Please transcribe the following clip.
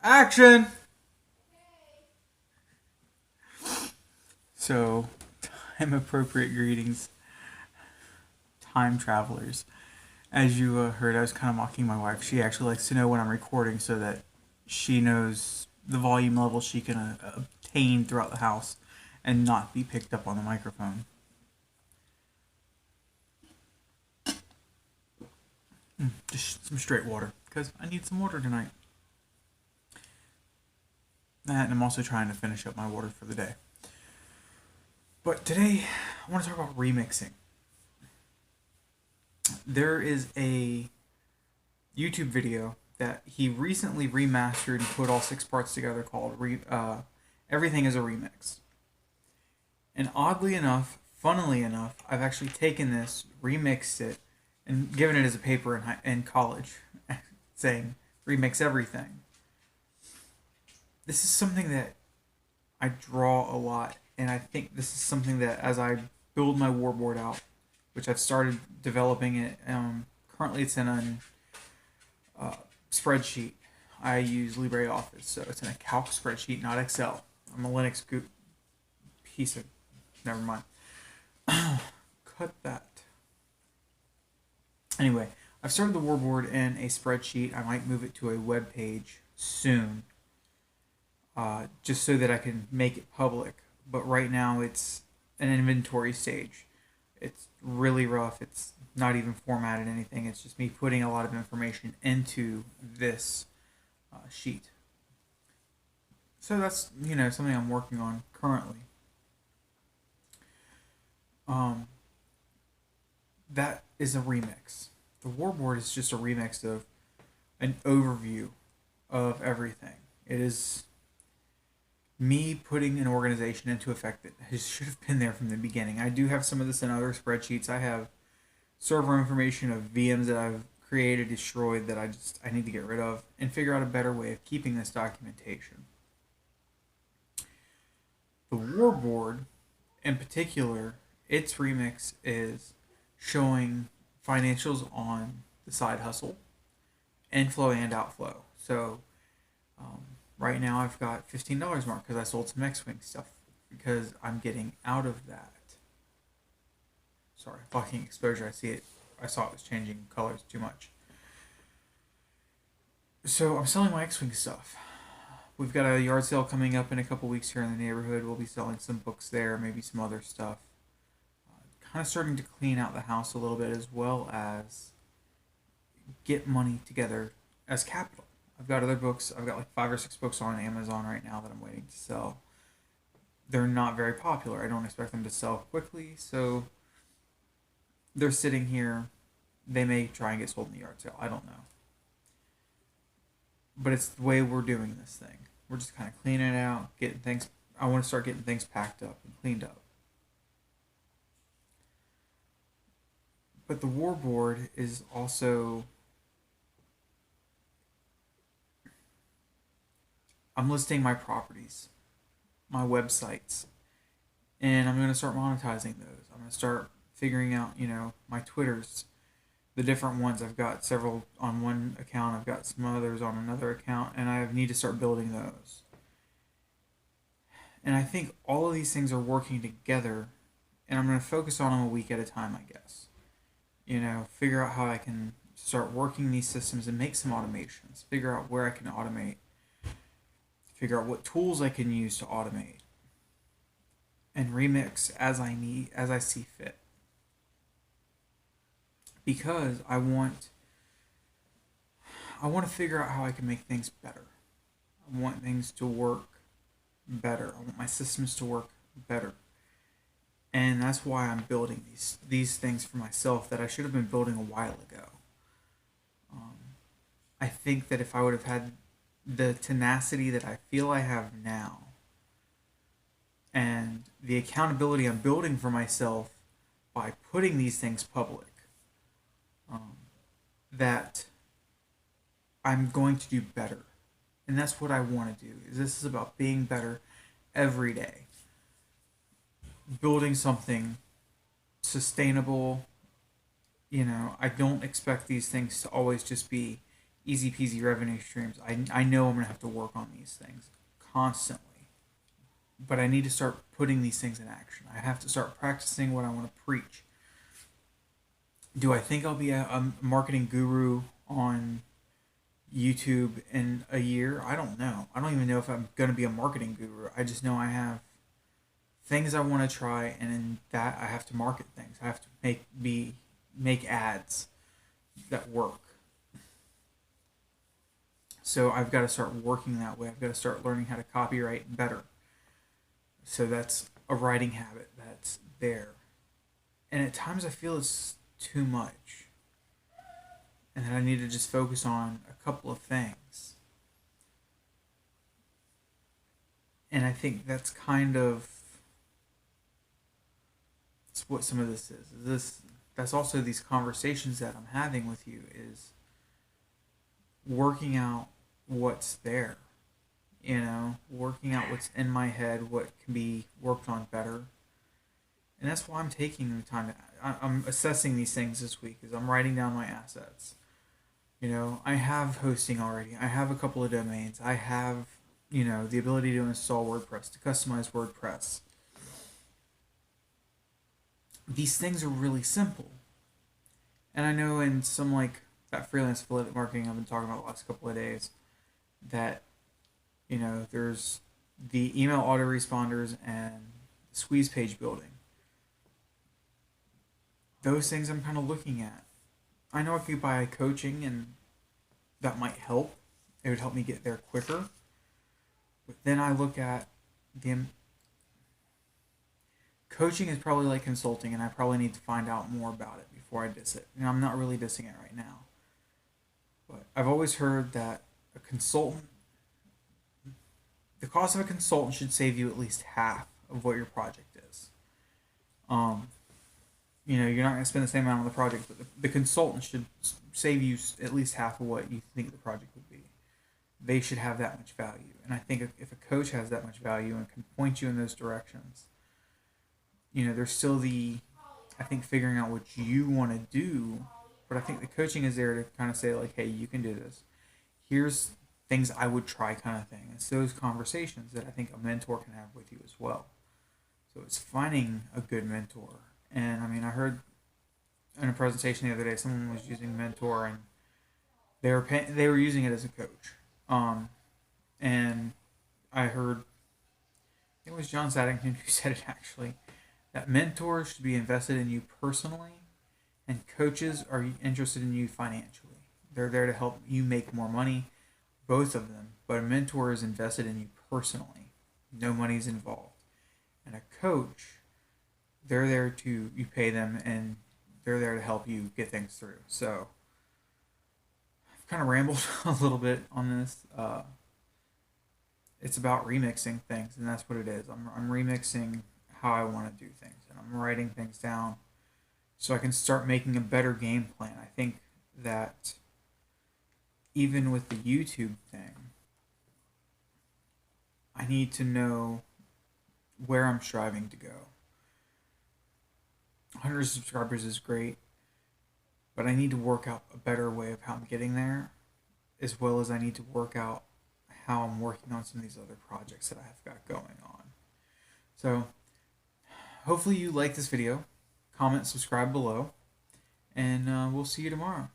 Action! So, time appropriate greetings, time travelers. As you heard, I was kind of mocking my wife. She actually likes to know when I'm recording so that she knows the volume level she can obtain throughout the house and not be picked up on the microphone. Just some straight water because I need some water tonight. And I'm also trying to finish up my water for the day. But today, I want to talk about remixing. There is a YouTube video that he recently remastered and put all 6 parts together called Everything is a Remix. And oddly enough, funnily enough, I've actually taken this, remixed it, and given it as a paper in college, saying remix everything. This is something that I draw a lot, and I think this is something that as I build my warboard out, which I've started developing it, currently it's in a spreadsheet. I use LibreOffice, so it's in a calc spreadsheet, not Excel. I'm a Linux piece of. Never mind. Cut that. Anyway, I've started the warboard in a spreadsheet. I might move it to a web page soon, just so that I can make it public. But right now, it's an inventory stage. It's really rough. It's not even formatted anything. It's just me putting a lot of information into this sheet. So that's something I'm working on currently. That is a remix. The warboard is just a remix of an overview of everything. It is me putting an organization into effect that should have been there from the beginning. I do have some of this in other spreadsheets. I have server information of VMs that I've created, destroyed, that I need to get rid of and figure out a better way of keeping this documentation. The warboard, in particular, its remix is showing financials on the side hustle, inflow and outflow. So right now I've got $15 marked because I sold some X-Wing stuff because I'm getting out of that. Sorry, blocking exposure. I saw it was changing colors too much. So I'm selling my X-Wing stuff. We've got a yard sale coming up in a couple weeks here in the neighborhood. We'll be selling some books there, maybe some other stuff. Kind of starting to clean out the house a little bit as well as get money together as capital. I've got other books. I've got like 5 or 6 books on Amazon right now that I'm waiting to sell. They're not very popular. I don't expect them to sell quickly, so they're sitting here. They may try and get sold in the yard sale. I don't know. But it's the way we're doing this thing. We're just kind of cleaning it out, getting things. I want to start getting things packed up and cleaned up. But the warboard is also. I'm listing my properties, my websites, and I'm going to start monetizing those. I'm going to start figuring out, my Twitters, the different ones. I've got several on one account, I've got some others on another account, and I need to start building those. And I think all of these things are working together, and I'm going to focus on them a week at a time, I guess. Figure out how I can start working these systems and make some automations, figure out where I can automate, figure out what tools I can use to automate, and remix as I see fit. Because I want to figure out how I can make things better. I want things to work better. I want my systems to work better. And that's why I'm building these things for myself that I should have been building a while ago. I think that if I would have had the tenacity that I feel I have now and the accountability I'm building for myself by putting these things public, that I'm going to do better. And that's what I want to do. This is about being better every day. Building something sustainable. I don't expect these things to always just be easy peasy revenue streams. I know I'm going to have to work on these things constantly. But I need to start putting these things in action. I have to start practicing what I want to preach. Do I think I'll be a marketing guru on YouTube in a year? I don't know. I don't even know if I'm going to be a marketing guru. I just know I have things I want to try, and in that I have to market things. I have to make ads that work. So I've got to start working that way. I've got to start learning how to copyright better. So that's a writing habit that's there. And at times I feel it's too much. And then I need to just focus on a couple of things. And I think that's kind of what some of this is. That's also these conversations that I'm having with you, is working out what's there. Working out what's in my head, what can be worked on better. And that's why I'm taking the time I'm assessing these things this week, is I'm writing down my assets. I have hosting already. I have a couple of domains. I have, the ability to install WordPress, to customize WordPress. These things are really simple. And I know in some that freelance affiliate marketing I've been talking about the last couple of days, that there's the email autoresponders and squeeze page building. Those things I'm kind of looking at. I know I could buy coaching, and that might help. It would help me get there quicker. But then I look at the coaching is probably like consulting, and I probably need to find out more about it before I diss it. I'm not really dissing it right now. But I've always heard that the cost of a consultant should save you at least half of what your project is. You're not going to spend the same amount on the project, but the consultant should save you at least half of what you think the project would be. They should have that much value. And I think if a coach has that much value and can point you in those directions, there's still figuring out what you want to do. But I think the coaching is there to kind of say, hey, you can do this. Here's things I would try, kind of thing. It's those conversations that I think a mentor can have with you as well. So it's finding a good mentor. And I heard in a presentation the other day, someone was using Mentor, and they were using it as a coach. And I heard, it was John Saddington who said it actually, that mentors should be invested in you personally, and coaches are interested in you financially. They're there to help you make more money, both of them. But a mentor is invested in you personally. No money's involved. And a coach, they're there to, you pay them, and they're there to help you get things through. So I've kind of rambled a little bit on this. It's about remixing things, and that's what it is. I'm remixing how I want to do things, and I'm writing things down so I can start making a better game plan. I think that even with the YouTube thing, I need to know where I'm striving to go. 100 subscribers is great, but I need to work out a better way of how I'm getting there, as well as I need to work out how I'm working on some of these other projects that I've got going on. So hopefully you like this video. Comment, subscribe below, and we'll see you tomorrow.